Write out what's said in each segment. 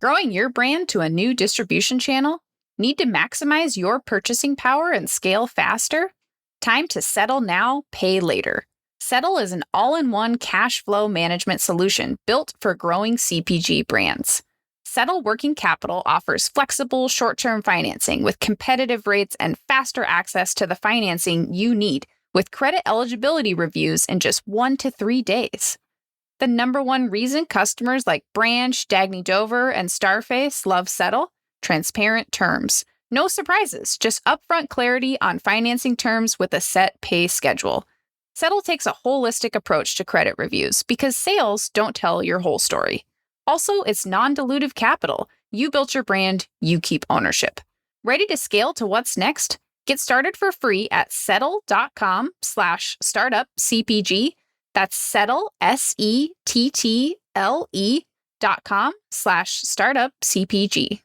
Growing your brand to a new distribution channel? Need to maximize your purchasing power and scale faster? Time to settle now, pay later. Settle is an all-in-one cash flow management solution built for growing CPG brands. Settle Working Capital offers flexible short-term financing with competitive rates and faster access to the financing you need with credit eligibility reviews in just 1 to 3 days. The number one reason customers like Branch, Dagny Dover, and Starface love Settle? Transparent terms. No surprises, just upfront clarity on financing terms with a set pay schedule. Settle takes a holistic approach to credit reviews because sales don't tell your whole story. Also, it's non-dilutive capital. You built your brand, you keep ownership. Ready to scale to what's next? Get started for free at settle.com/startupcpg. That's settle, settle.com/startupcpg.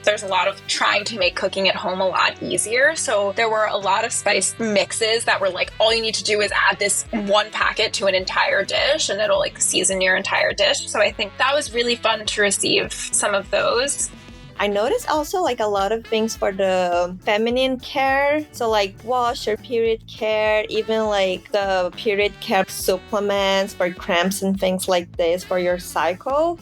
There's a lot of trying to make cooking at home a lot easier. So there were a lot of spice mixes that were like, all you need to do is add this one packet to an entire dish and it'll like season your entire dish. So I think that was really fun to receive some of those. I noticed also like a lot of things for the feminine care. So like wash or period care, even like the period care supplements for cramps and things like this for your cycle.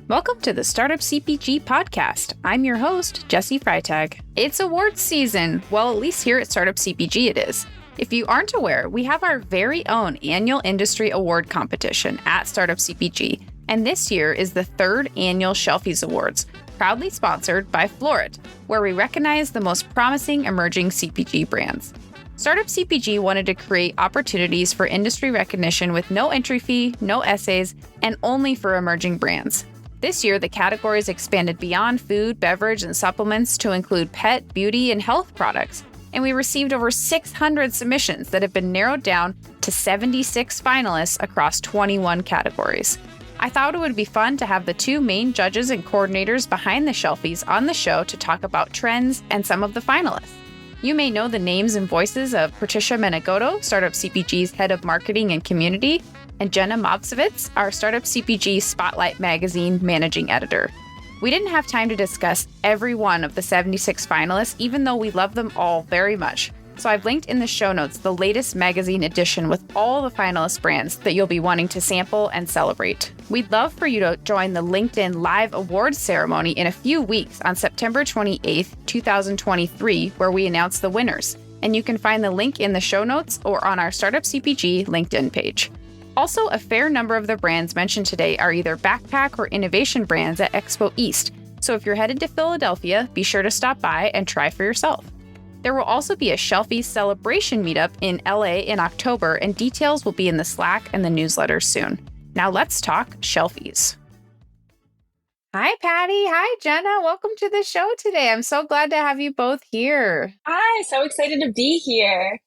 Welcome to the Startup CPG Podcast. I'm your host, Jessie Freitag. It's awards season. Well, at least here at Startup CPG it is. If you aren't aware, we have our very own annual industry award competition at Startup CPG. And this year is the 3rd annual Shelfies Awards, proudly sponsored by Florit, where we recognize the most promising emerging CPG brands. Startup CPG wanted to create opportunities for industry recognition with no entry fee, no essays, and only for emerging brands. This year, the categories expanded beyond food, beverage, and supplements to include pet, beauty, and health products. And we received over 600 submissions that have been narrowed down to 76 finalists across 21 categories. I thought it would be fun to have the 2 main judges and coordinators behind the Shelfies on the show to talk about trends and some of the finalists. You may know the names and voices of Patricia Menegoto, Startup CPG's head of marketing and community, and Jenna Mobsovitz, our Startup CPG Spotlight magazine managing editor. We didn't have time to discuss every one of the 76 finalists, even though we love them all very much. So I've linked in the show notes the latest magazine edition with all the finalist brands that you'll be wanting to sample and celebrate. We'd love for you to join the LinkedIn Live Awards ceremony in a few weeks on September 28th, 2023, where we announce the winners. And you can find the link in the show notes or on our Startup CPG LinkedIn page. Also, a fair number of the brands mentioned today are either backpack or innovation brands at Expo East. So if you're headed to Philadelphia, be sure to stop by and try for yourself. There will also be a Shelfies celebration meetup in LA in October, and details will be in the Slack and the newsletter soon. Now let's talk Shelfies. Hi, Patty. Hi, Jenna. Welcome to the show today. I'm so glad to have you both here. Hi, so excited to be here.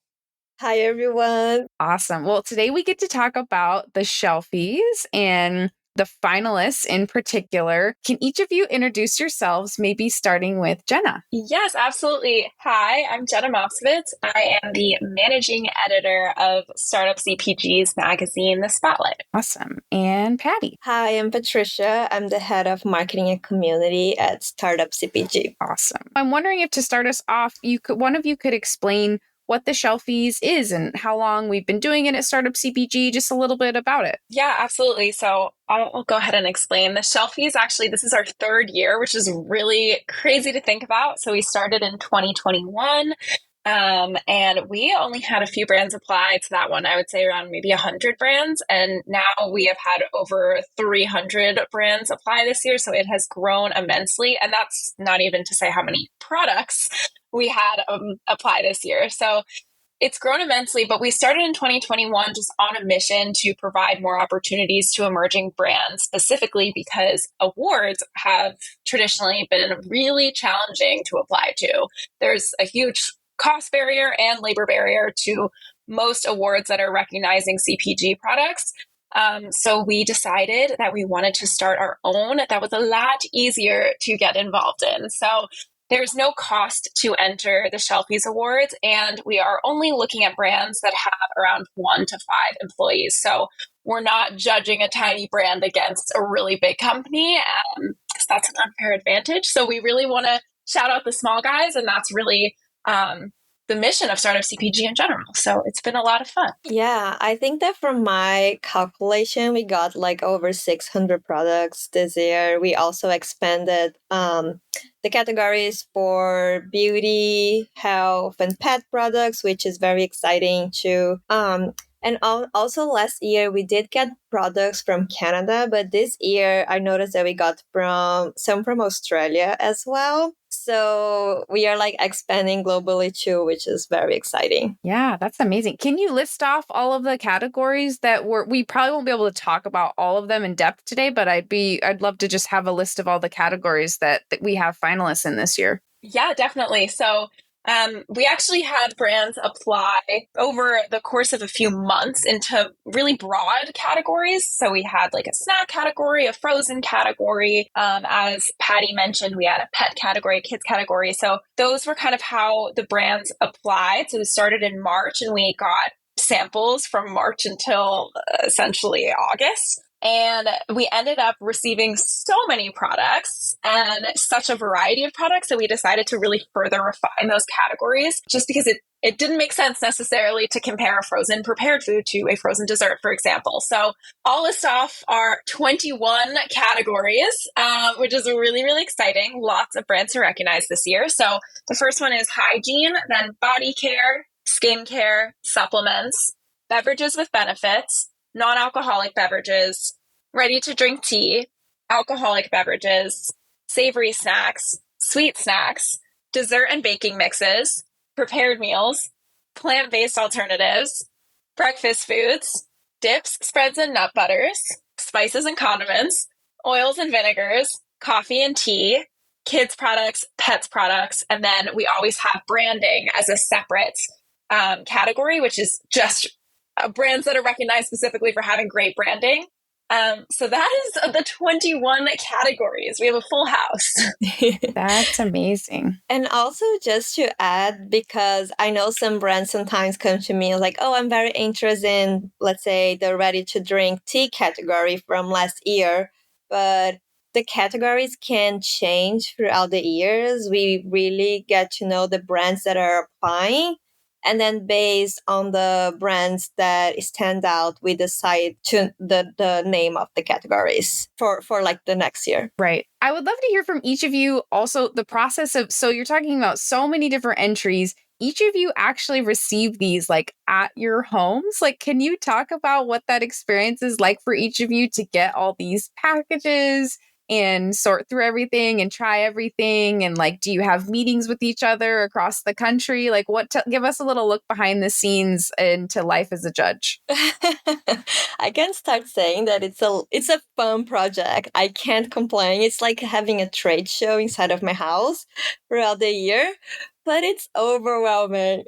Hi, everyone. Awesome. Well, today we get to talk about the Shelfies and the finalists in particular. Can each of you introduce yourselves, maybe starting with Jenna? Yes, absolutely. Hi, I'm Jenna Mobsovitz. I am the managing editor of Startup CPG's magazine, The Spotlight. Awesome. And Patty? Hi, I'm Patricia. I'm the head of marketing and community at Startup CPG. Awesome. I'm wondering if to start us off, one of you could explain what the Shelfies is and how long we've been doing it at Startup CPG, just a little bit about it. Yeah, absolutely. So I'll go ahead and explain. The Shelfies, actually, this is our 3rd year, which is really crazy to think about. So we started in 2021, and we only had a few brands apply to that one. I would say around maybe 100 brands. And now we have had over 300 brands apply this year. So it has grown immensely. And that's not even to say how many products we had apply this year. So it's grown immensely, but we started in 2021 just on a mission to provide more opportunities to emerging brands, specifically because awards have traditionally been really challenging to apply to. There's a huge cost barrier and labor barrier to most awards that are recognizing CPG products. So we decided that we wanted to start our own that was a lot easier to get involved in. So there's no cost to enter the Shelfies Awards, and we are only looking at brands that have around 1 to 5 employees. So we're not judging a tiny brand against a really big company, because that's an unfair advantage. So we really want to shout out the small guys, and that's really the mission of Startup CPG in general. So it's been a lot of fun. Yeah, I think that from my calculation, we got like over 600 products this year. We also expanded the categories for beauty, health, and pet products, which is very exciting too. Also last year we did get products from Canada, but this year I noticed that we got some from Australia as well. So we are like expanding globally too, which is very exciting. Yeah, that's amazing. Can you list off all of the categories that we probably won't be able to talk about all of them in depth today, but I'd love to just have a list of all the categories that we have finalists in this year. Yeah, definitely. So we actually had brands apply over the course of a few months into really broad categories. So we had like a snack category, a frozen category. As Patty mentioned, we had a pet category, a kids category. So those were kind of how the brands applied. So we started in March and we got samples from March until essentially August. And we ended up receiving so many products and such a variety of products that we decided to really further refine those categories, just because it didn't make sense necessarily to compare a frozen prepared food to a frozen dessert, for example. So I'll list off our 21 categories, which is really, really exciting. Lots of brands to recognize this year. So the first one is hygiene, then body care, skincare, supplements, beverages with benefits, non-alcoholic beverages, ready-to-drink tea, alcoholic beverages, savory snacks, sweet snacks, dessert and baking mixes, prepared meals, plant-based alternatives, breakfast foods, dips, spreads, and nut butters, spices and condiments, oils and vinegars, coffee and tea, kids products, pets products, and then we always have branding as a separate category, which is just brands that are recognized specifically for having great branding. So that is the 21 categories. We have a full house. That's amazing. And also just to add, because I know some brands sometimes come to me like, oh, I'm very interested in, let's say, the ready to drink tea category from last year, but the categories can change throughout the years. We really get to know the brands that are applying. And then based on the brands that stand out, we decide to the name of the categories for like the next year. Right. I would love to hear from each of you also the process of, so you're talking about so many different entries. Each of you actually receive these like at your homes. Like, can you talk about what that experience is like for each of you to get all these packages and sort through everything and try everything? And like, do you have meetings with each other across the country? Like give us a little look behind the scenes into life as a judge. I can start saying that it's a fun project. I can't complain. It's like having a trade show inside of my house throughout the year, but it's overwhelming.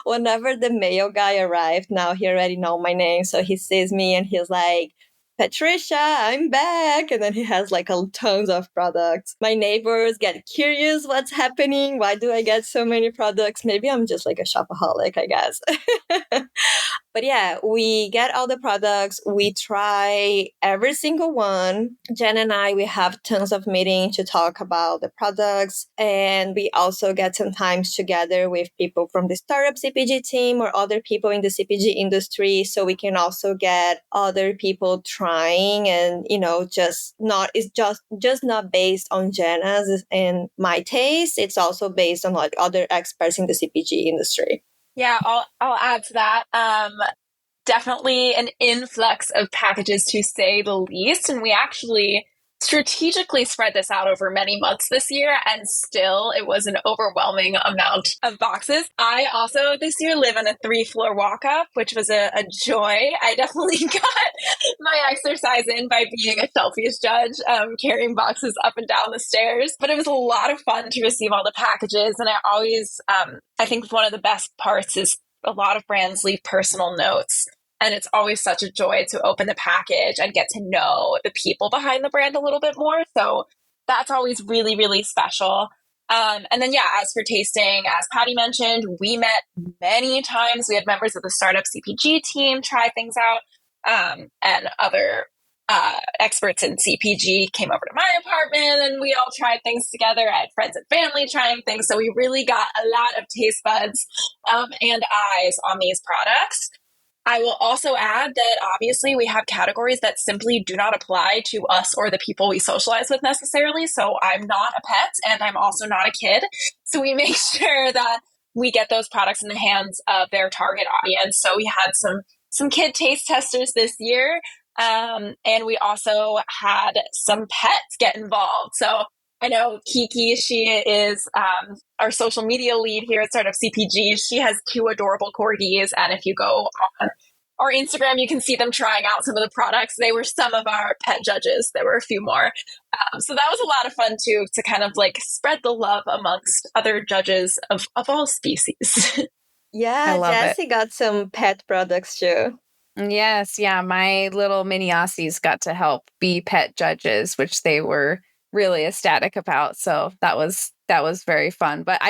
Whenever the mail guy arrived, now he already know my name. So he sees me and he's like, Patricia, I'm back. And then he has like tons of products. My neighbors get curious what's happening. Why do I get so many products? Maybe I'm just like a shopaholic, I guess. But yeah, we get all the products. We try every single one. Jen and I, we have tons of meetings to talk about the products. And we also get sometimes together with people from the Startup CPG team or other people in the CPG industry. So we can also get other people trying and, just not based on Jenna's and my taste. It's also based on like other experts in the CPG industry. Yeah, I'll add to that. Definitely an influx of packages to say the least. And we actually strategically spread this out over many months this year, and still it was an overwhelming amount of boxes. I also this year live in a 3-floor walk-up, which was a joy. I definitely got my exercise in by being a Shelfies judge, carrying boxes up and down the stairs. But it was a lot of fun to receive all the packages, and I always, I think one of the best parts is a lot of brands leave personal notes. And it's always such a joy to open the package and get to know the people behind the brand a little bit more. So that's always really, really special. And then, as for tasting, as Patty mentioned, we met many times. We had members of the Startup CPG team try things out. And other experts in CPG came over to my apartment and we all tried things together. I had friends and family trying things. So we really got a lot of taste buds and eyes on these products. I will also add that obviously we have categories that simply do not apply to us or the people we socialize with necessarily. So I'm not a pet and I'm also not a kid. So we make sure that we get those products in the hands of their target audience. So we had some kid taste testers this year. And we also had some pets get involved. So I know Kiki, she is our social media lead here at Startup CPG. She has 2 adorable corgis. And if you go on our Instagram, you can see them trying out some of the products. They were some of our pet judges. There were a few more. So that was a lot of fun too, to kind of like spread the love amongst other judges of all species. Yeah, Jessie got some pet products too. Yes, yeah. My little mini Aussies got to help be pet judges, which they were really ecstatic about. So that was very fun. But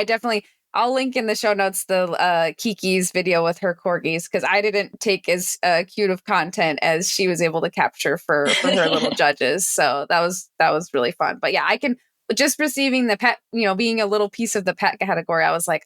I'll link in the show notes the Kiki's video with her corgis, because I didn't take as cute of content as she was able to capture for her little judges. So that was really fun. But yeah, I can just receiving the pet, being a little piece of the pet category. I was like,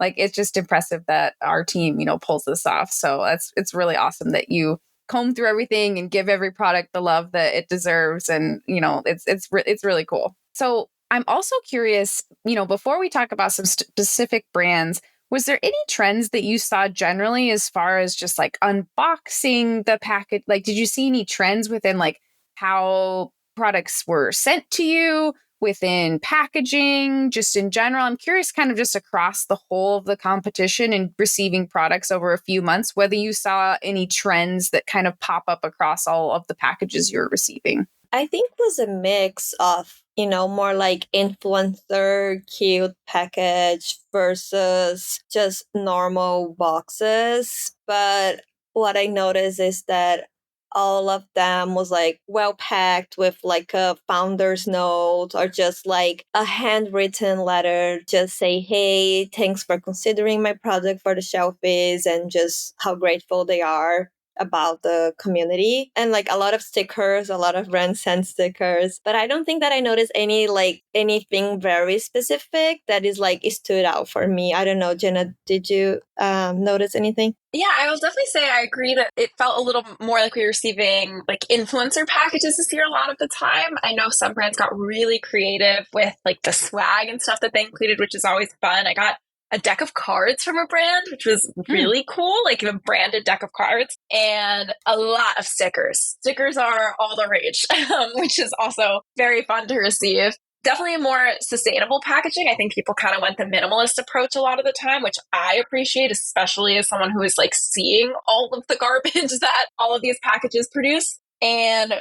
it's just impressive that our team, pulls this off. So it's really awesome that you comb through everything and give every product the love that it deserves. And, it's really cool. So I'm also curious, before we talk about some specific brands, was there any trends that you saw generally as far as just like unboxing the package? Like, did you see any trends within like how products were sent to you, within packaging, just in general? I'm curious kind of just across the whole of the competition and receiving products over a few months, whether you saw any trends that kind of pop up across all of the packages you're receiving. I think it was a mix of, more like influencer cute package versus just normal boxes. But what I noticed is that all of them was like well packed with like a founder's note or just like a handwritten letter, just say, hey, thanks for considering my product for the Shelfies, and just how grateful they are about the community. And like a lot of stickers, a lot of brand sent stickers. But I don't think that I noticed anything very specific that is like it stood out for me. I don't know, Jenna, did you notice anything? Yeah, I will definitely say I agree that it felt a little more like we were receiving like influencer packages this year a lot of the time. I know some brands got really creative with like the swag and stuff that they included, which is always fun. I got a deck of cards from a brand, which was really cool, like a branded deck of cards, and a lot of stickers. Stickers are all the rage, which is also very fun to receive. Definitely a more sustainable packaging. I think people kind of went the minimalist approach a lot of the time, which I appreciate, especially as someone who is like seeing all of the garbage that all of these packages produce. And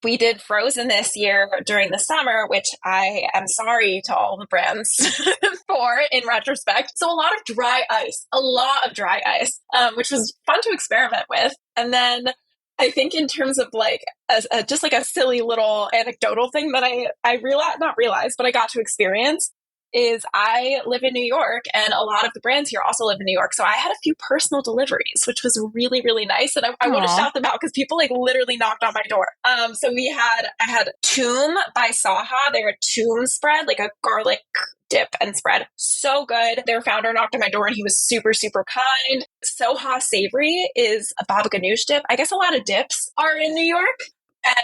we did Frozen this year during the summer, which I am sorry to all the brands for in retrospect. So a lot of dry ice, which was fun to experiment with. And then I think in terms of like just like a silly little anecdotal thing that I not realized, but I got to experience is I live in New York and a lot of the brands here also live in New York. So I had a few personal deliveries, which was really, really nice. And I want to shout them out because people like literally knocked on my door. So I had Tomb by Saha. They're a Tomb spread, like a garlic dip and spread. So good. Their founder knocked on my door and he was super, super kind. Soha Savory is a baba ganoush dip. I guess a lot of dips are in New York.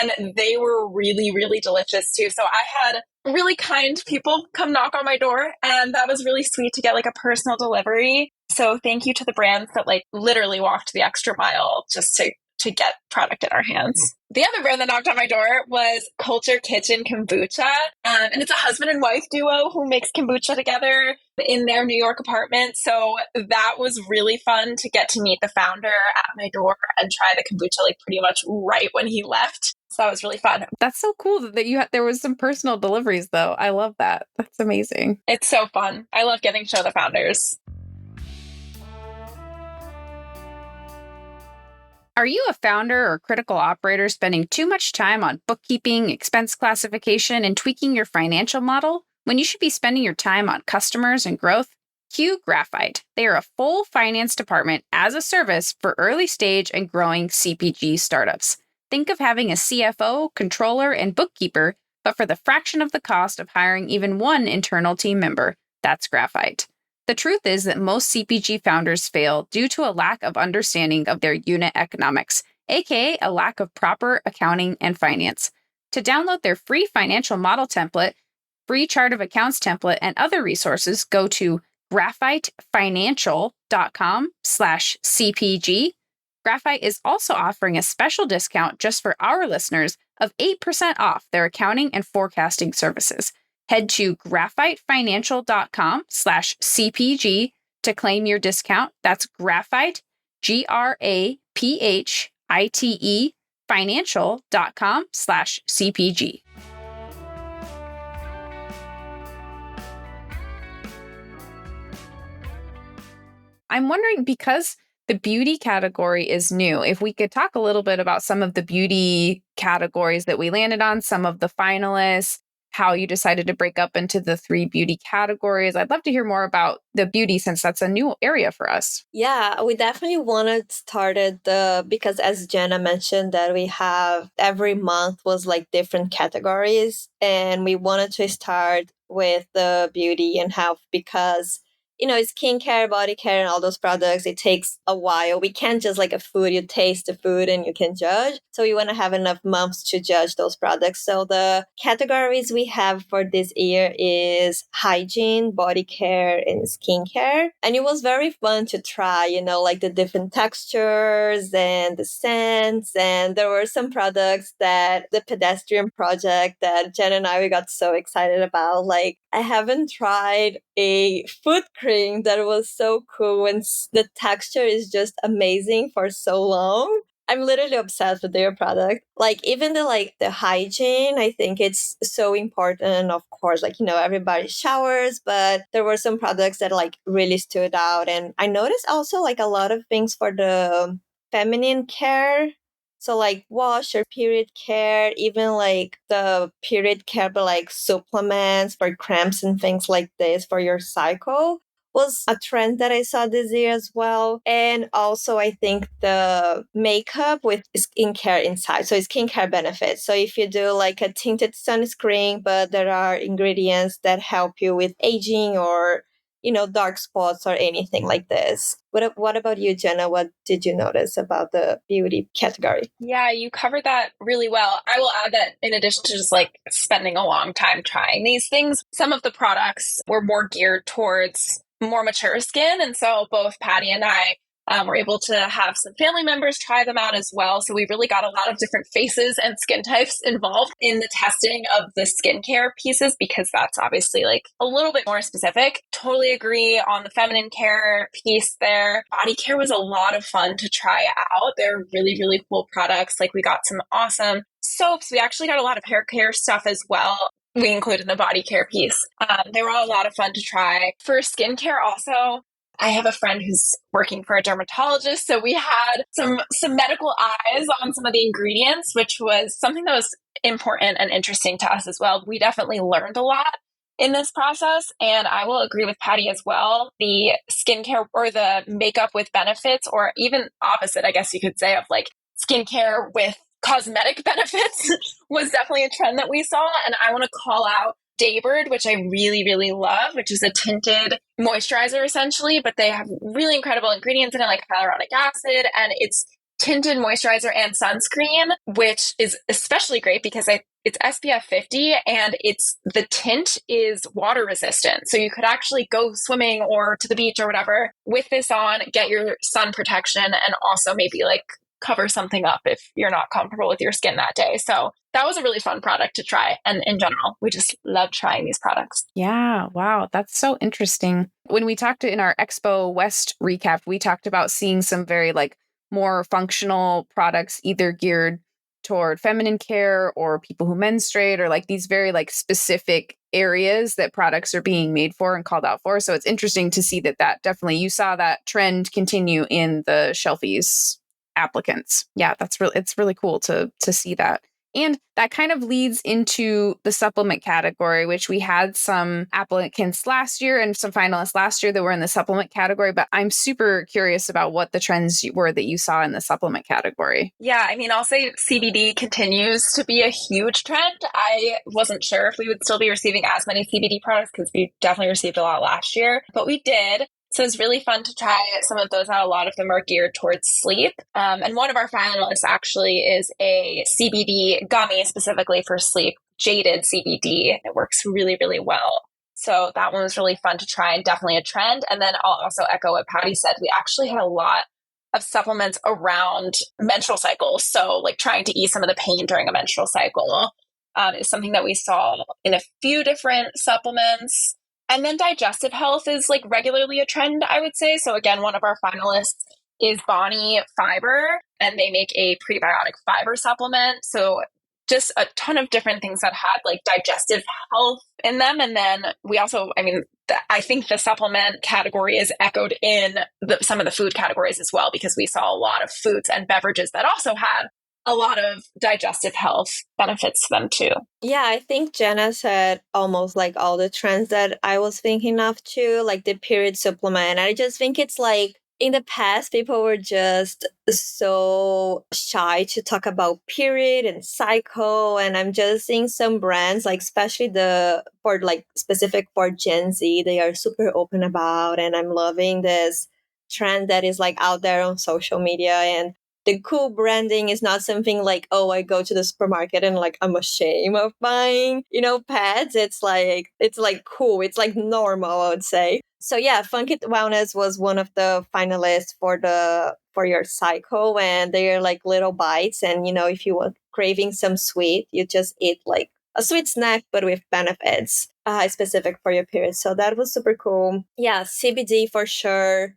And they were really, really delicious too. So I had really kind people come knock on my door, and that was really sweet to get like a personal delivery. So thank you to the brands that like literally walked the extra mile just to get product in our hands. The other brand that knocked on my door was Culture Kitchen Kombucha. And it's a husband and wife duo who makes kombucha together in their New York apartment. So that was really fun to get to meet the founder at my door and try the kombucha like pretty much right when he left. So that was really fun. That's so cool that there was some personal deliveries though. I love that. That's amazing. It's so fun. I love getting to know the founders. Are you a founder or critical operator spending too much time on bookkeeping, expense classification, and tweaking your financial model when you should be spending your time on customers and growth? Q Graphite. They are a full finance department as a service for early stage and growing CPG startups. Think of having a CFO, controller, and bookkeeper, but for the fraction of the cost of hiring even one internal team member. That's Graphite. The truth is that most CPG founders fail due to a lack of understanding of their unit economics, aka a lack of proper accounting and finance. To download their free financial model template, free chart of accounts template, and other resources, go to graphitefinancial.com/CPG. Graphite is also offering a special discount just for our listeners of 8% off their accounting and forecasting services. Head to graphitefinancial.com/CPG to claim your discount. That's Graphite, GRAPHITE, financial.com/CPG. I'm wondering, because the beauty category is new, if we could talk a little bit about some of the beauty categories that we landed on, some of the finalists, how you decided to break up into the 3 beauty categories. I'd love to hear more about the beauty, since that's a new area for us. Yeah, we definitely wanted started because as Jenna mentioned that we have every month was like different categories, and we wanted to start with the beauty and health because skincare, body care, and all those products, it takes a while. We can't just like a food, you taste the food and you can judge. So we want to have enough months to judge those products. So the categories we have for this year is hygiene, body care, and skincare. And it was very fun to try, like the different textures and the scents. And there were some products that the pedestrian project that Jen and we got so excited about. Like, I haven't tried a foot cream that was so cool and the texture is just amazing for so long. I'm literally obsessed with their product. Like, even the hygiene, I think it's so important. Of course, everybody showers, but there were some products that really stood out. And I noticed also a lot of things for the feminine care. So wash or period care, even the period care, but supplements for cramps and things like this for your cycle was a trend that I saw this year as well. And also I think the makeup with skincare inside. So skincare benefits. So if you do a tinted sunscreen, but there are ingredients that help you with aging or dark spots or anything like this. What about you, Jenna? What did you notice about the beauty category? Yeah, you covered that really well. I will add that in addition to just spending a long time trying these things, some of the products were more geared towards more mature skin. And so both Patty and I were able to have some family members try them out as well. So we really got a lot of different faces and skin types involved in the testing of the skincare pieces, because that's obviously a little bit more specific. Totally agree on the feminine care piece there. Body care was a lot of fun to try out. They're really, really cool products. We got some awesome soaps. We actually got a lot of hair care stuff as well. We included the body care piece. They were all a lot of fun to try. For skincare also, I have a friend who's working for a dermatologist, so we had some medical eyes on some of the ingredients, which was something that was important and interesting to us as well. We definitely learned a lot in this process, and I will agree with Patty as well. The skincare or the makeup with benefits, or even opposite, I guess you could say, of skincare with cosmetic benefits was definitely a trend that we saw. And I want to call out Daybird, which I really, really love, which is a tinted moisturizer essentially, but they have really incredible ingredients in it, like hyaluronic acid, and it's tinted moisturizer and sunscreen, which is especially great because it's SPF 50 and the tint is water resistant. So you could actually go swimming or to the beach or whatever with this on, get your sun protection, and also maybe cover something up if you're not comfortable with your skin that day. So that was a really fun product to try. And in general, we just love trying these products. Yeah. Wow. That's so interesting. When we talked in our Expo West recap, we talked about seeing some very more functional products, either geared toward feminine care or people who menstruate, or these very specific areas that products are being made for and called out for. So it's interesting to see that definitely you saw that trend continue in the Shelfies applicants. Yeah, it's really cool to see that. And that kind of leads into the supplement category, which we had some applicants last year and some finalists last year that were in the supplement category. But I'm super curious about what the trends were that you saw in the supplement category. Yeah, I mean, I'll say CBD continues to be a huge trend. I wasn't sure if we would still be receiving as many CBD products because we definitely received a lot last year, but we did. So it's really fun to try some of those out. A lot of them are geared towards sleep. And one of our finalists actually is a CBD gummy specifically for sleep, Jaded CBD. It works really, really well. So that one was really fun to try and definitely a trend. And then I'll also echo what Patty said. We actually had a lot of supplements around menstrual cycles. So like trying to ease some of the pain during a menstrual cycle is something that we saw in a few different supplements. And then digestive health is like regularly a trend, I would say. So again, one of our finalists is Bonnie Fiber, and they make a prebiotic fiber supplement. So just a ton of different things that had like digestive health in them. And then we also, I mean, I think the supplement category is echoed in some of the food categories as well, because we saw a lot of foods and beverages that also had a lot of digestive health benefits to them too. Yeah, I think Jenna said almost like all the trends that I was thinking of too, like the period supplement. I just think it's like in the past, people were just so shy to talk about period and cycle. And I'm just seeing some brands, like especially for like specific for Gen Z, they are super open about. And I'm loving this trend that is like out there on social media. And the cool branding is not something like, oh, I go to the supermarket and like I'm ashamed of buying, pads. It's like cool. It's like normal, I would say. So yeah, Funky Wellness was one of the finalists for your cycle, and they are like little bites. And if you want craving some sweet, you just eat like a sweet snack, but with benefits specific for your period. So that was super cool. Yeah, CBD for sure.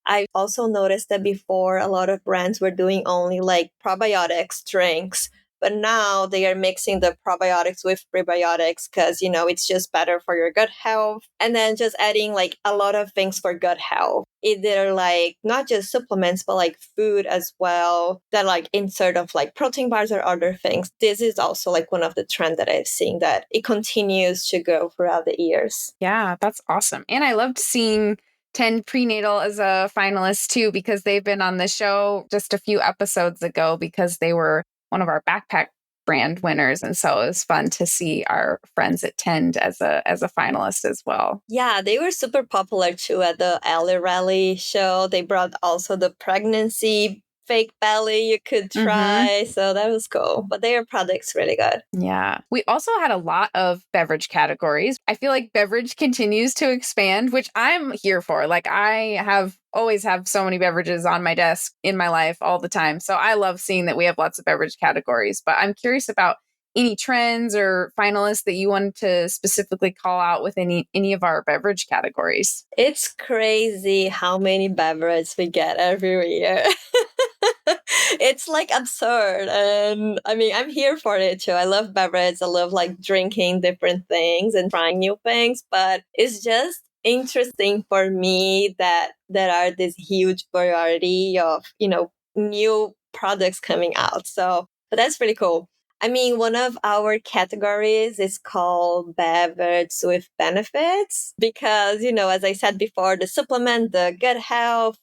I also noticed that before a lot of brands were doing only like probiotics drinks, but now they are mixing the probiotics with prebiotics because, it's just better for your gut health. And then just adding like a lot of things for gut health. Either like not just supplements, but like food as well, that like insert of like protein bars or other things. This is also like one of the trends that I've seen that it continues to go throughout the years. Yeah, that's awesome. And I loved seeing 10 Prenatal as a finalist too, because they've been on the show just a few episodes ago because they were one of our backpack brand winners. And so it was fun to see our friends at Tend as a finalist as well. Yeah, they were super popular too at the Alley Rally show. They brought also the pregnancy fake belly you could try. So that was cool. But their product's really good. Yeah. We also had a lot of beverage categories. I feel like beverage continues to expand, which I'm here for. Like always have so many beverages on my desk in my life all the time. So I love seeing that we have lots of beverage categories. But I'm curious about any trends or finalists that you wanted to specifically call out with any of our beverage categories. It's crazy how many beverages we get every year. It's like absurd. And I mean, I'm here for it too. I love beverages. I love like drinking different things and trying new things, but it's just interesting for me that there are this huge variety of, new products coming out. So, but that's really cool. I mean, one of our categories is called beverage with benefits because, as I said before, the supplement, the gut health,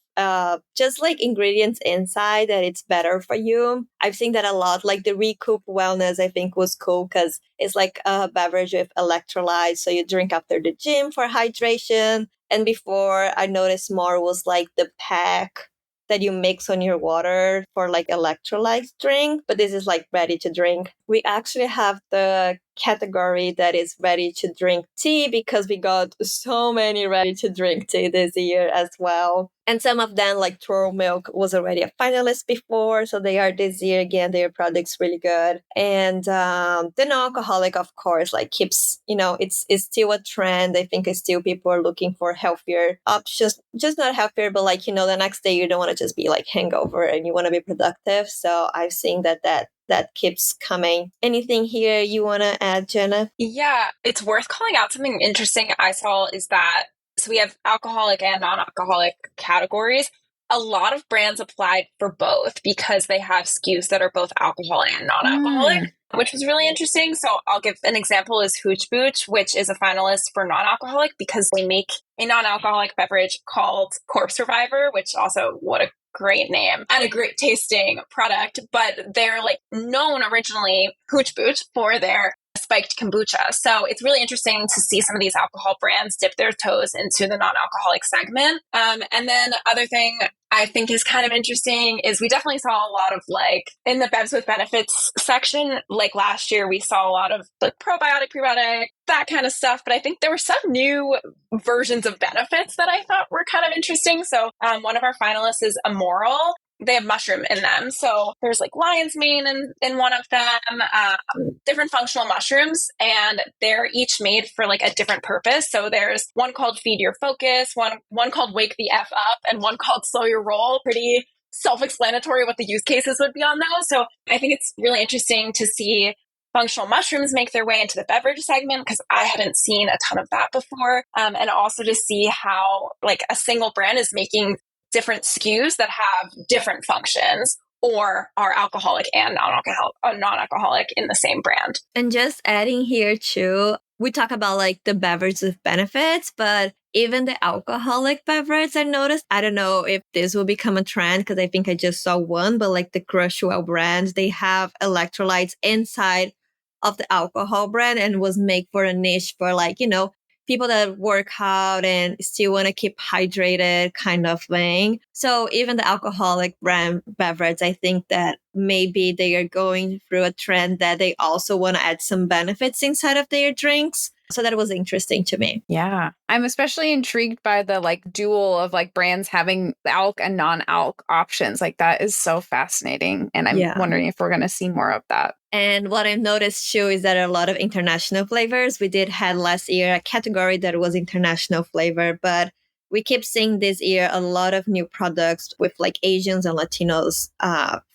just like ingredients inside that it's better for you. I've seen that a lot. Like the Recoup Wellness, I think was cool because it's like a beverage with electrolytes. So you drink after the gym for hydration. And before I noticed more was like the pack that you mix on your water for like electrolytes drink, but this is like ready to drink. We actually have the category that is ready to drink tea because we got so many ready to drink tea this year as well. And some of them, like Throw Milk, was already a finalist before, so they are this year again. Their product's really good. And the non-alcoholic, of course, like keeps, it's still a trend. I think it's still people are looking for healthier options, just not healthier, but like, the next day you don't want to just be like hangover and you want to be productive. So I've seen that keeps coming. Anything here you want to add, Jenna? Yeah, it's worth calling out something interesting I saw is that, so we have alcoholic and non-alcoholic categories. a lot of brands applied for both because they have SKUs that are both alcohol and non-alcoholic, which was really interesting. So I'll give an example is Hooch Booch, which is a finalist for non-alcoholic because we make a non-alcoholic beverage called Corpse Survivor, which also, what a great name and a great tasting product. But they're like known originally, Hooch Booch, for their spiked kombucha. So it's really interesting to see some of these alcohol brands dip their toes into the non-alcoholic segment. And then other thing I think is kind of interesting is we definitely saw a lot of like in the Bevs with Benefits section, like last year, we saw a lot of like probiotic, prebiotic, that kind of stuff. But I think there were some new versions of benefits that I thought were kind of interesting. So one of our finalists is Amoral. They have mushroom in them. So there's like lion's mane in one of them, different functional mushrooms, and they're each made for like a different purpose. So there's one called Feed Your Focus, one called Wake the F Up, and one called Slow Your Roll. Pretty self-explanatory what the use cases would be on those. So I think it's really interesting to see functional mushrooms make their way into the beverage segment because I hadn't seen a ton of that before. And also to see how like a single brand is making different SKUs that have different functions or are alcoholic and non-alcoholic in the same brand. And just adding here too, we talk about like the beverage with benefits, but even the alcoholic beverage I noticed, I don't know if this will become a trend because I think I just saw one, but like the Crushwell brand, they have electrolytes inside of the alcohol brand and was made for a niche for like, people that work out and still want to keep hydrated kind of thing. So even the alcoholic brand beverage, I think that maybe they are going through a trend that they also want to add some benefits inside of their drinks. So that was interesting to me. Yeah. I'm especially intrigued by the like dual of like brands having alc and non-alc options. Like that is so fascinating. And I'm wondering if we're going to see more of that. And what I've noticed too is that a lot of international flavors. We did have last year a category that was international flavor, but we keep seeing this year a lot of new products with like Asians and Latinos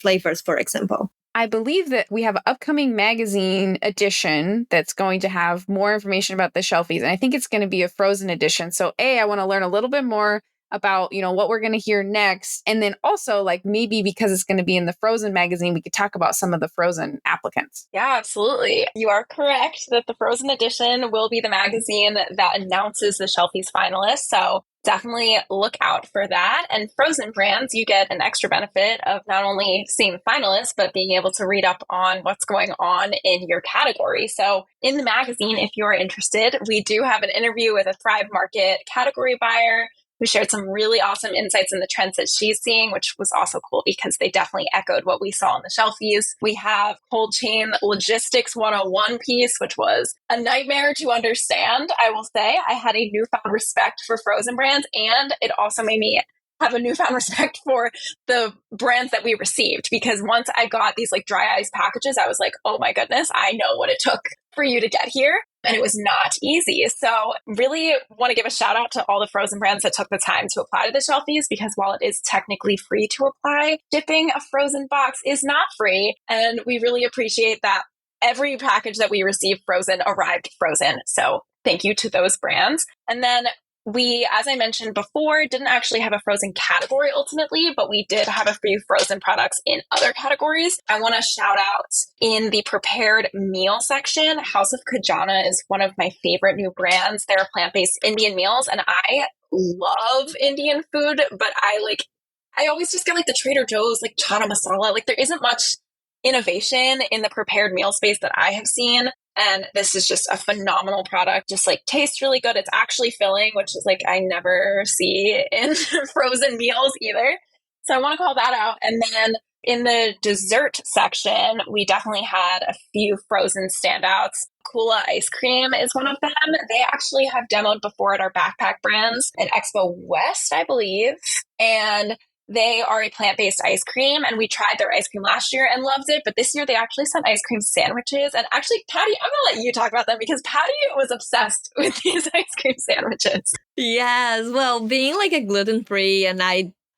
flavors, for example. I believe that we have an upcoming magazine edition that's going to have more information about the Shelfies. And I think it's going to be a frozen edition. So I want to learn a little bit more about, what we're going to hear next. And then also like maybe because it's going to be in the frozen magazine, we could talk about some of the frozen applicants. Yeah, absolutely. You are correct that the frozen edition will be the magazine that announces the Shelfies finalists. So definitely look out for that. And frozen brands, you get an extra benefit of not only seeing finalists, but being able to read up on what's going on in your category. So in the magazine, if you're interested, we do have an interview with a Thrive Market category buyer who shared some really awesome insights in the trends that she's seeing, which was also cool because they definitely echoed what we saw in the Shelfies. We have Cold Chain Logistics 101 piece, which was a nightmare to understand. I will say I had a newfound respect for frozen brands, and it also made me have a newfound respect for the brands that we received, because once I got these like dry ice packages, I was like, oh my goodness, I know what it took for you to get here. And it was not easy. So really want to give a shout out to all the frozen brands that took the time to apply to the Shelfies, because while it is technically free to apply, shipping a frozen box is not free. And we really appreciate that every package that we received frozen arrived frozen. So thank you to those brands. And then we, as I mentioned before, didn't actually have a frozen category ultimately, but we did have a few frozen products in other categories. I want to shout out in the prepared meal section, House of Khajana is one of my favorite new brands. They're plant-based Indian meals, and I love Indian food, but I always just get like the Trader Joe's, like chana masala. Like there isn't much innovation in the prepared meal space that I have seen. And this is just a phenomenal product, just like tastes really good. It's actually filling, which is like I never see in frozen meals either. So I want to call that out. And then in the dessert section, we definitely had a few frozen standouts. Kula ice cream is one of them. They actually have demoed before at our backpack brands at Expo West, I believe. And they are a plant-based ice cream, and we tried their ice cream last year and loved it. But this year they actually sent ice cream sandwiches. And actually, Patty, I'm going to let you talk about them because Patty was obsessed with these ice cream sandwiches. Yes. Well, being like a gluten-free, and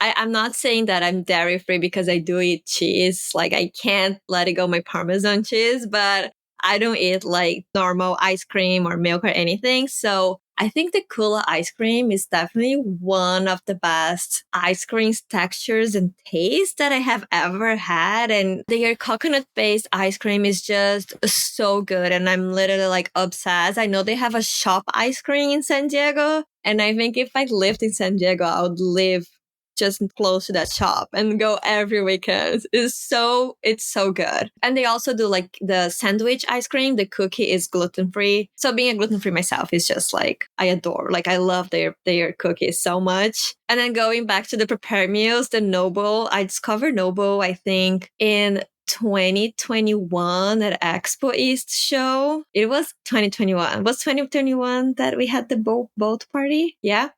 I'm not saying that I'm dairy-free because I do eat cheese. Like I can't let it go my Parmesan cheese, but I don't eat like normal ice cream or milk or anything. So I think the Kula ice cream is definitely one of the best ice cream textures and tastes that I have ever had. And their coconut-based ice cream is just so good. And I'm literally like obsessed. I know they have a shop ice cream in San Diego. And I think if I lived in San Diego, I would live just close to that shop and go every weekend. It's so good. And they also do like the sandwich ice cream. The cookie is gluten-free. So being a gluten-free myself is just like, I adore, like I love their cookies so much. And then going back to the prepared meals, the Noble, I discovered Noble, I think in 2021 at Expo East show. It was 2021. Was 2021 that we had the boat party? Yeah.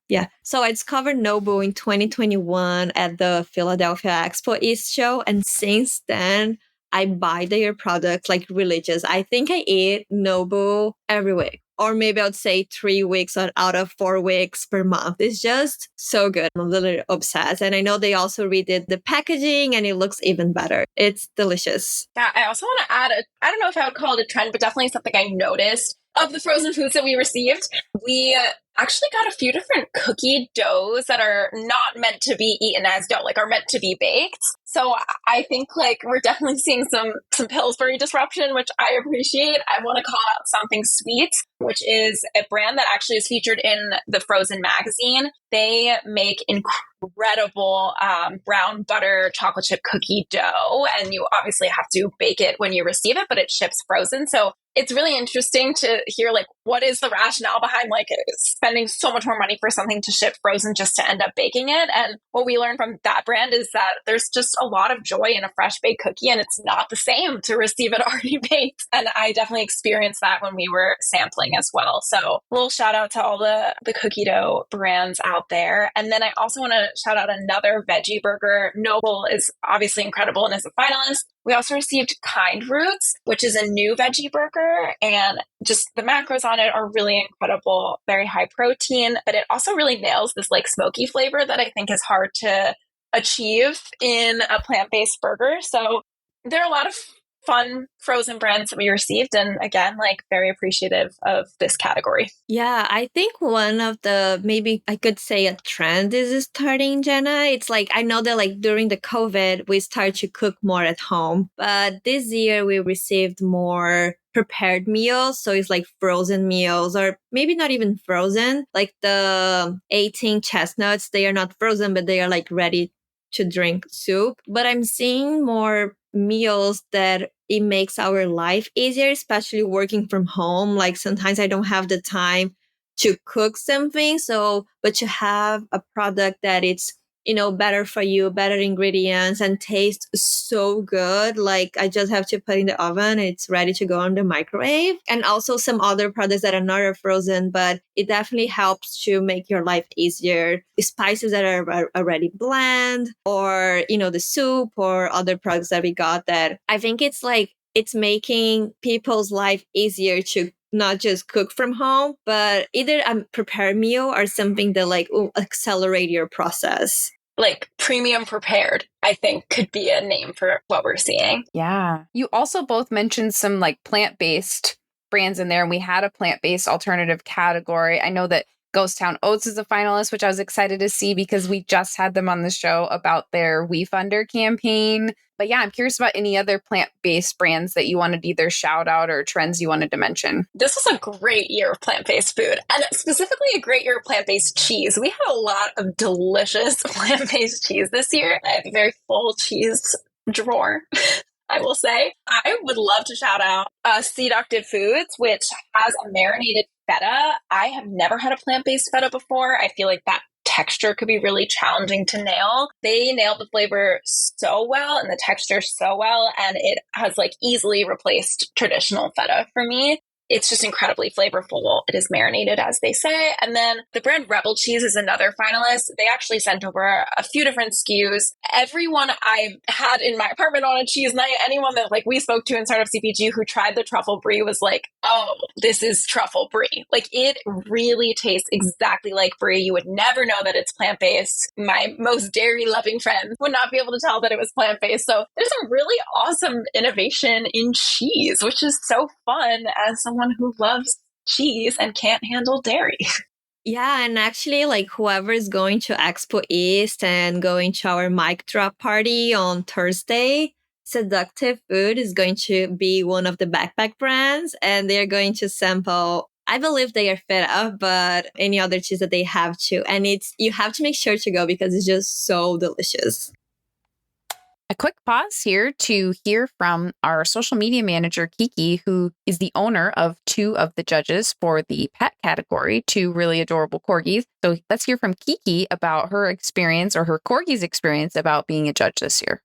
So I discovered Nobu in 2021 at the Philadelphia Expo East show. And since then, I buy their products like religious. I think I eat Nobu every week. Or maybe I would say 3 weeks out of 4 weeks per month. It's just so good. I'm literally obsessed. And I know they also redid the packaging and it looks even better. It's delicious. Yeah, I also want to add, I don't know if I would call it a trend, but definitely something I noticed of the frozen foods that we received. We actually got a few different cookie doughs that are not meant to be eaten as dough, like are meant to be baked. So I think like we're definitely seeing some Pillsbury disruption, which I appreciate. I want to call out Something Sweet, which is a brand that actually is featured in the Frozen magazine. They make incredible brown butter chocolate chip cookie dough, and you obviously have to bake it when you receive it, but it ships frozen. So it's really interesting to hear like what is the rationale behind like spending so much more money for something to ship frozen just to end up baking it. And what we learned from that brand is that there's just a lot of joy in a fresh baked cookie, and it's not the same to receive it already baked. And I definitely experienced that when we were sampling as well. So a little shout out to all the cookie dough brands out there. And then I also want to shout out another veggie burger. Noble is obviously incredible and is a finalist. We also received Kind Roots, which is a new veggie burger, and just the macros on it are really incredible, very high protein, but it also really nails this like smoky flavor that I think is hard to achieve in a plant-based burger. So there are a lot of fun frozen brands that we received, and again, like very appreciative of this category. Yeah, I think one of the, maybe I could say a trend is starting, Jenna. It's like, I know that like during the COVID, we started to cook more at home, but this year we received more prepared meals. So it's like frozen meals, or maybe not even frozen, like the 18 chestnuts. They are not frozen, but they are like ready to drink soup. But I'm seeing more meals that it makes our life easier, especially working from home. Like sometimes I don't have the time to cook something. So, but to have a product that it's, better for you, better ingredients, and tastes so good. Like I just have to put in the oven. It's ready to go in the microwave. And also some other products that are not frozen, but it definitely helps to make your life easier. Spices that are already blend, or, the soup or other products that we got, that I think it's like, it's making people's life easier to not just cook from home, but either a prepared meal or something that like will accelerate your process. Like premium prepared, I think could be a name for what we're seeing. Yeah. You also both mentioned some like plant-based brands in there, and we had a plant-based alternative category. I know that Ghost Town Oats is a finalist, which I was excited to see because we just had them on the show about their We Funder campaign. But yeah, I'm curious about any other plant-based brands that you wanted to either shout out or trends you wanted to mention. This was a great year of plant-based food, and specifically a great year of plant-based cheese. We had a lot of delicious plant-based cheese this year. I have a very full cheese drawer, I will say. I would love to shout out Seductive Foods, which has a marinated feta. I have never had a plant-based feta before. I feel like that texture could be really challenging to nail. They nailed the flavor so well and the texture so well, and it has like easily replaced traditional feta for me. It's just incredibly flavorful. It is marinated, as they say. And then the brand Rebel Cheese is another finalist. They actually sent over a few different SKUs. Everyone I've had in my apartment on a cheese night, anyone that like we spoke to in Startup CPG who tried the truffle brie was like, oh, this is truffle brie. Like it really tastes exactly like brie. You would never know that it's plant-based. My most dairy-loving friends would not be able to tell that it was plant-based. So there's some really awesome innovation in cheese, which is so fun as someone who loves cheese and can't handle dairy. Yeah, and actually, like whoever is going to Expo East and going to our mic drop party on Thursday, Seductive Food is going to be one of the backpack brands, and they're going to sample. I believe they are feta, but any other cheese that they have to, and you have to make sure to go because it's just so delicious. A quick pause here to hear from our social media manager, Kiki, who is the owner of two of the judges for the pet category, two really adorable corgis. So let's hear from Kiki about her experience or her corgi's experience about being a judge this year.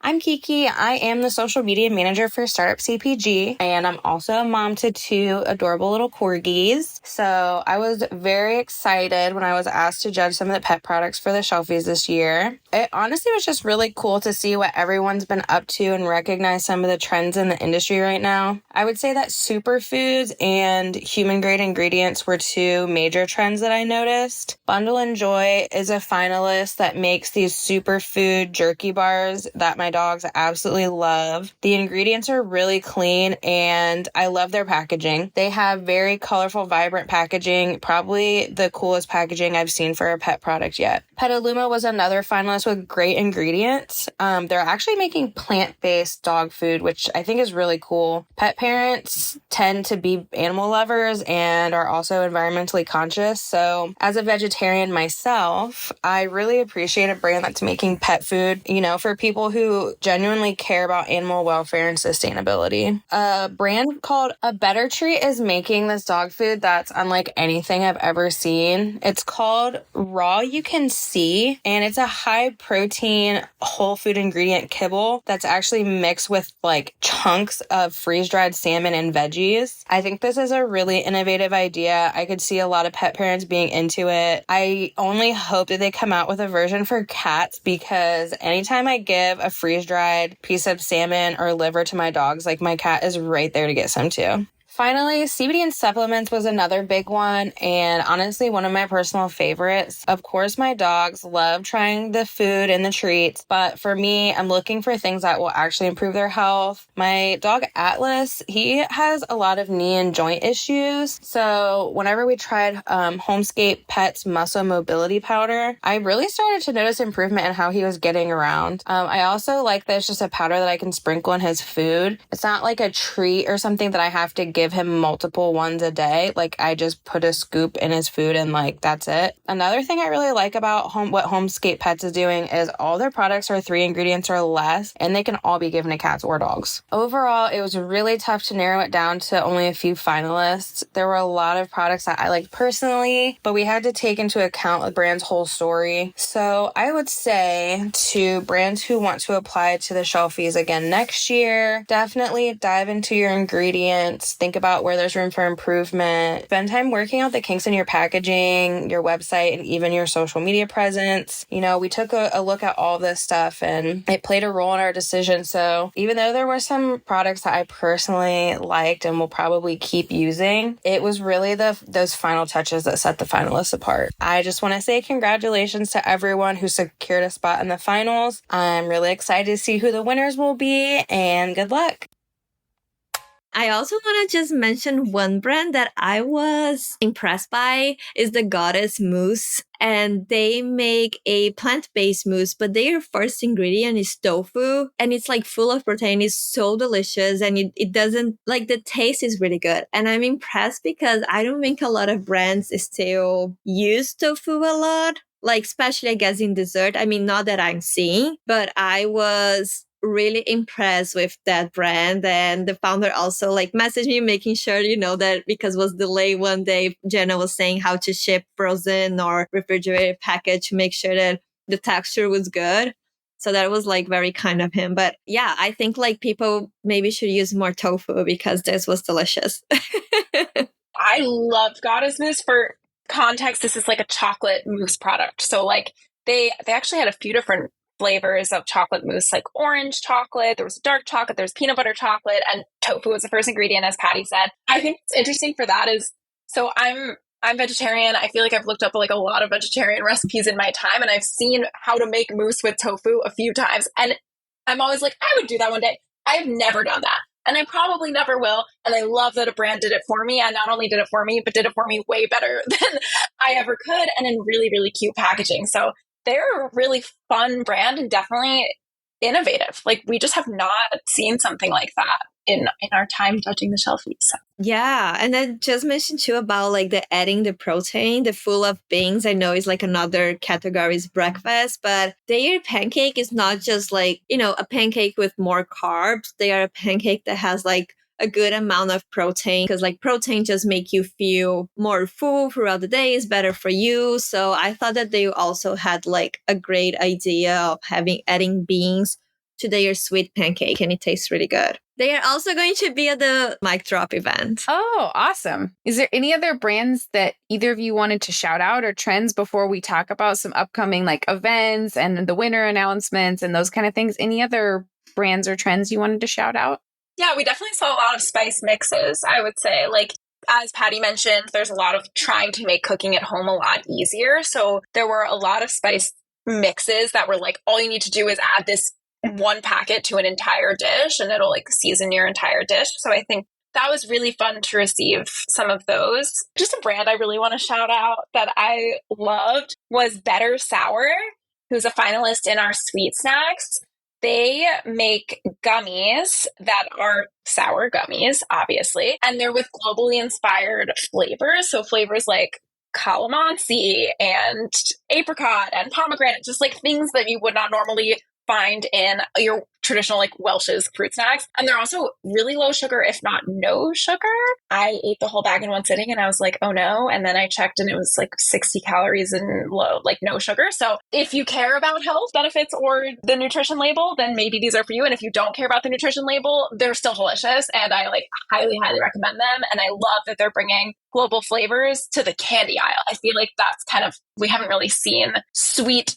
I'm Kiki. I am the social media manager for Startup CPG, and I'm also a mom to two adorable little corgis. So I was very excited when I was asked to judge some of the pet products for the Shelfies this year. It honestly was just really cool to see what everyone's been up to and recognize some of the trends in the industry right now. I would say that superfoods and human-grade ingredients were two major trends that I noticed. Bundle and Joy is a finalist that makes these superfood jerky bars that my dogs absolutely love. The ingredients are really clean and I love their packaging. They have very colorful, vibrant packaging, probably the coolest packaging I've seen for a pet product yet. Petaluma was another finalist with great ingredients. They're actually making plant-based dog food, which I think is really cool. Pet parents tend to be animal lovers and are also environmentally conscious. So as a vegetarian myself, I really appreciate a brand that's making pet food, for people who genuinely care about animal welfare and sustainability. A brand called A Better Treat is making this dog food that's unlike anything I've ever seen. It's called Raw You Can See, and it's a high protein whole food ingredient kibble that's actually mixed with like chunks of freeze-dried salmon and veggies. I think this is a really innovative idea. I could see a lot of pet parents being into it. I only hope that they come out with a version for cats because anytime I give a freeze-dried piece of salmon or liver to my dogs, like my cat is right there to get some too. Finally, CBD and supplements was another big one, and honestly, one of my personal favorites. Of course, my dogs love trying the food and the treats, but for me, I'm looking for things that will actually improve their health. My dog Atlas, he has a lot of knee and joint issues, so whenever we tried Homescape Pet's Muscle Mobility Powder, I really started to notice improvement in how he was getting around. I also like that it's just a powder that I can sprinkle in his food. It's not like a treat or something that I have to give him multiple ones a day. Like I just put a scoop in his food and like that's it. Another thing I really like about what Homescape Pets is doing is all their products are 3 ingredients or less and they can all be given to cats or dogs. Overall, it was really tough to narrow it down to only a few finalists. There were a lot of products that I liked personally, but we had to take into account the brand's whole story. So I would say to brands who want to apply to the Shelfies again next year, definitely dive into your ingredients. Think about where there's room for improvement. Spend time working out the kinks in your packaging, your website, and even your social media presence. We took a look at all this stuff and it played a role in our decision. So even though there were some products that I personally liked and will probably keep using, it was really those final touches that set the finalists apart. I just want to say congratulations to everyone who secured a spot in the finals. I'm really excited to see who the winners will be and good luck. I also want to just mention one brand that I was impressed by is the Goddess Mousse. And they make a plant-based mousse, but their first ingredient is tofu. And it's like full of protein. It's so delicious. And it doesn't, like the taste is really good. And I'm impressed because I don't think a lot of brands still use tofu a lot. Like especially I guess in dessert. I mean, not that I'm seeing, but I was really impressed with that brand, and the founder also like messaged me making sure that because it was delayed one day, Jenna was saying how to ship frozen or refrigerated package to make sure that the texture was good. So that was like very kind of him. But yeah, I think like people maybe should use more tofu because this was delicious. I love Goddess Mousse. For context, this is like a chocolate mousse product. So like they actually had a few different flavors of chocolate mousse, like orange chocolate, there was dark chocolate, there's peanut butter chocolate, and tofu was the first ingredient, as Patty said. I think what's interesting for that is, so I'm vegetarian. I feel like I've looked up like a lot of vegetarian recipes in my time, and I've seen how to make mousse with tofu a few times, and I'm always like, I would do that one day. I've never done that. and I probably never will. And I love that a brand did it for me, and not only did it for me, but did it for me way better than I ever could, and in really, really cute packaging. So they're a really fun brand and definitely innovative. Like, we just have not seen something like that in our time judging the Shelfies. So. Yeah, and then just mentioned too about like the adding the protein, the full of beans. I know is like another category is breakfast, but their pancake is not just like, a pancake with more carbs. They are a pancake that has like a good amount of protein, because like protein just make you feel more full throughout the day, is better for you. So I thought that they also had like a great idea of adding beans to their sweet pancake, and it tastes really good. They are also going to be at the mic drop event. Oh, awesome. Is there any other brands that either of you wanted to shout out or trends before we talk about some upcoming like events and the winner announcements and those kind of things? Any other brands or trends you wanted to shout out? Yeah, we definitely saw a lot of spice mixes, I would say. Like, as Patty mentioned, there's a lot of trying to make cooking at home a lot easier. So there were a lot of spice mixes that were like, all you need to do is add this one packet to an entire dish and it'll like season your entire dish. So I think that was really fun to receive some of those. Just a brand I really want to shout out that I loved was Better Sour, who's a finalist in our sweet snacks. They make gummies that are sour gummies, obviously, and they're with globally inspired flavors. So flavors like calamansi and apricot and pomegranate, just like things that you would not normally find in your traditional like Welch's fruit snacks. And they're also really low sugar, if not no sugar. I ate the whole bag in one sitting and I was like, oh no. And then I checked and it was like 60 calories and low, like no sugar. So if you care about health benefits or the nutrition label, then maybe these are for you. And if you don't care about the nutrition label, they're still delicious. And I like highly, highly recommend them. And I love that they're bringing global flavors to the candy aisle. I feel like that's kind of, we haven't really seen sweet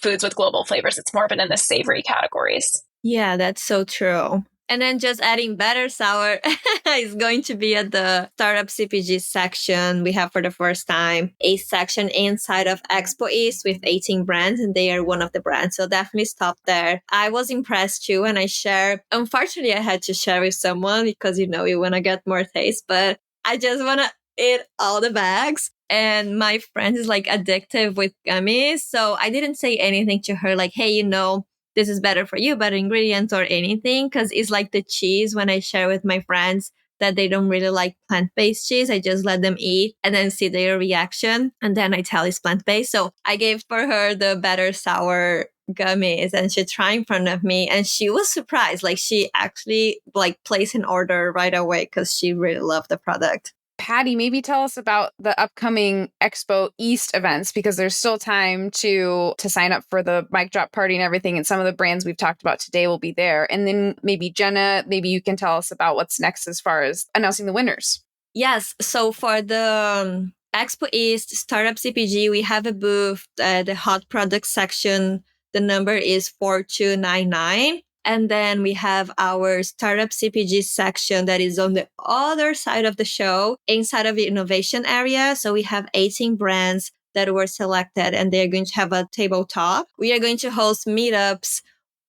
foods with global flavors. It's more been in the savory categories. Yeah, that's so true. And then just adding Better Sour is going to be at the Startup CPG section. We have for the first time a section inside of Expo East with 18 brands, and they are one of the brands. So definitely stop there. I was impressed too, and I share. Unfortunately, I had to share with someone because, you want to get more taste, but I just want to eat all the bags. And my friend is like addictive with gummies. So I didn't say anything to her like, hey, this is better for you, better ingredients or anything. Because it's like the cheese when I share with my friends that they don't really like plant-based cheese. I just let them eat and then see their reaction. And then I tell it's plant-based. So I gave for her the Better Sour gummies and she tried in front of me and she was surprised. Like she actually like placed an order right away because she really loved the product. Patty, maybe tell us about the upcoming Expo East events, because there's still time to sign up for the mic drop party and everything. And some of the brands we've talked about today will be there. And then maybe Jenna, maybe you can tell us about what's next as far as announcing the winners. Yes. So for the Expo East Startup CPG, we have a booth at the hot products section. The number is 4299. And then we have our Startup CPG section that is on the other side of the show, inside of the innovation area. So we have 18 brands that were selected and they're going to have a tabletop. We are going to host meetups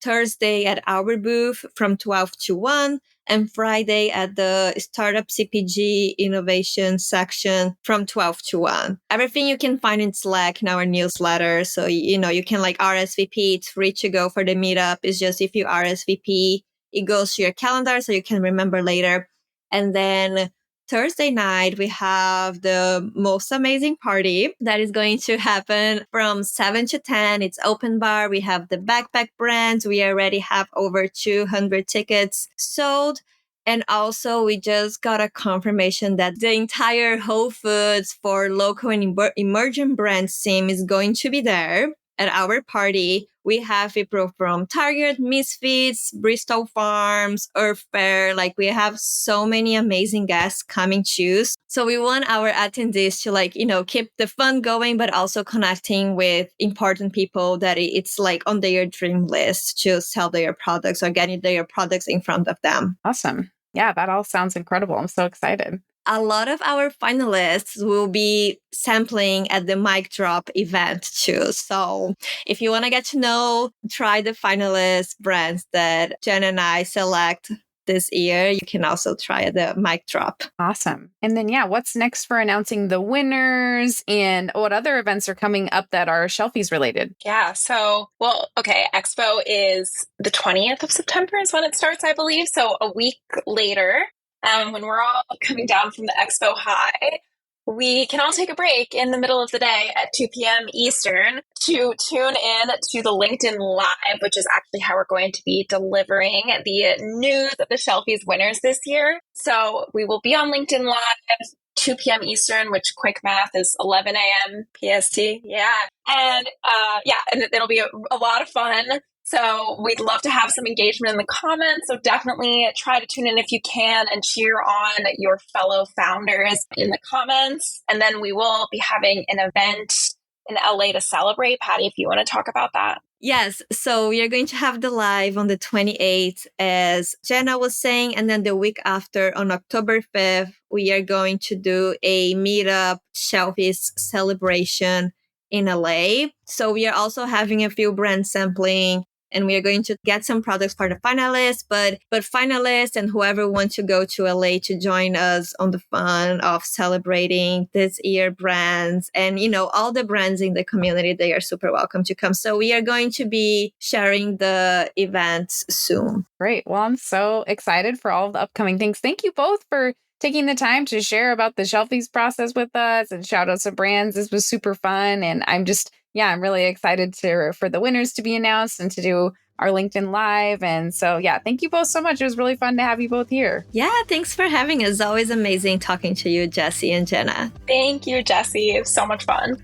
Thursday at our booth from 12 to 1 and Friday at the Startup CPG Innovation section from 12 to 1. Everything you can find in Slack in our newsletter. So, you can like RSVP. It's free to go for the meetup. It's just if you RSVP, it goes to your calendar so you can remember later. And then Thursday night, we have the most amazing party that is going to happen from 7 to 10. It's open bar. We have the backpack brands. We already have over 200 tickets sold. And also, we just got a confirmation that the entire Whole Foods for local and emerging brands team is going to be there at our party. We have people from Target, Misfits, Bristol Farms, Earth Fare. Like we have so many amazing guests coming too. So we want our attendees to keep the fun going, but also connecting with important people that it's like on their dream list to sell their products or getting their products in front of them. Awesome. Yeah, that all sounds incredible. I'm so excited. A lot of our finalists will be sampling at the mic drop event too. So if you want to get to know, try the finalist brands that Jen and I select this year, you can also try the mic drop. Awesome. And then, what's next for announcing the winners and what other events are coming up that are Shelfies related? Yeah. So, Expo is the 20th of September is when it starts, I believe. So a week later, when we're all coming down from the Expo high, we can all take a break in the middle of the day at 2 p.m. Eastern to tune in to the LinkedIn Live, which is actually how we're going to be delivering the news of the Shelfies winners this year. So we will be on LinkedIn Live, 2 p.m. Eastern, which quick math is 11 a.m. PST. Yeah. And and it'll be a lot of fun. So we'd love to have some engagement in the comments. So definitely try to tune in if you can and cheer on your fellow founders in the comments. And then we will be having an event in LA to celebrate. Patty, if you want to talk about that. Yes, so we are going to have the live on the 28th, as Jenna was saying, and then the week after, on October 5th, we are going to do a meetup Shelfies celebration in LA. So we are also having a few brand sampling, and we are going to get some products for the finalists, but finalists and whoever wants to go to LA to join us on the fun of celebrating this year brands and, all the brands in the community, they are super welcome to come. So we are going to be sharing the events soon. Great. Well, I'm so excited for all of the upcoming things. Thank you both for taking the time to share about the Shelfies process with us and shout out to brands. This was super fun. And I'm really excited for the winners to be announced and to do our LinkedIn Live. And so, thank you both so much. It was really fun to have you both here. Yeah, thanks for having us. Always amazing talking to you, Jessie and Jenna. Thank you, Jessie. It was so much fun.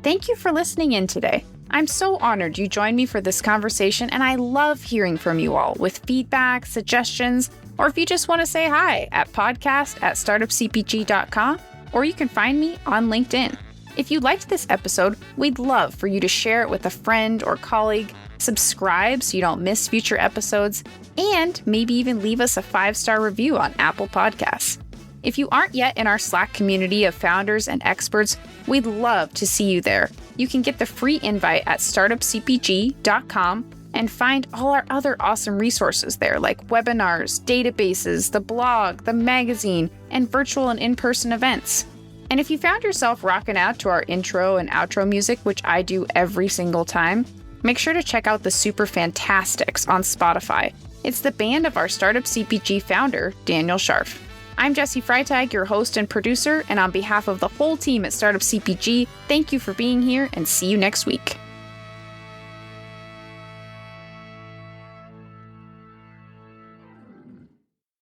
Thank you for listening in today. I'm so honored you joined me for this conversation, and I love hearing from you all with feedback, suggestions, or if you just want to say hi at podcast@startupcpg.com, or you can find me on LinkedIn. If you liked this episode, we'd love for you to share it with a friend or colleague, subscribe so you don't miss future episodes, and maybe even leave us a 5-star review on Apple Podcasts. If you aren't yet in our Slack community of founders and experts, we'd love to see you there. You can get the free invite at startupcpg.com and find all our other awesome resources there, like webinars, databases, the blog, the magazine, and virtual and in-person events. And if you found yourself rocking out to our intro and outro music, which I do every single time, make sure to check out the Super Fantastics on Spotify. It's the band of our Startup CPG founder, Daniel Scharf. I'm Jessie Freitag, your host and producer, and on behalf of the whole team at Startup CPG, thank you for being here and see you next week.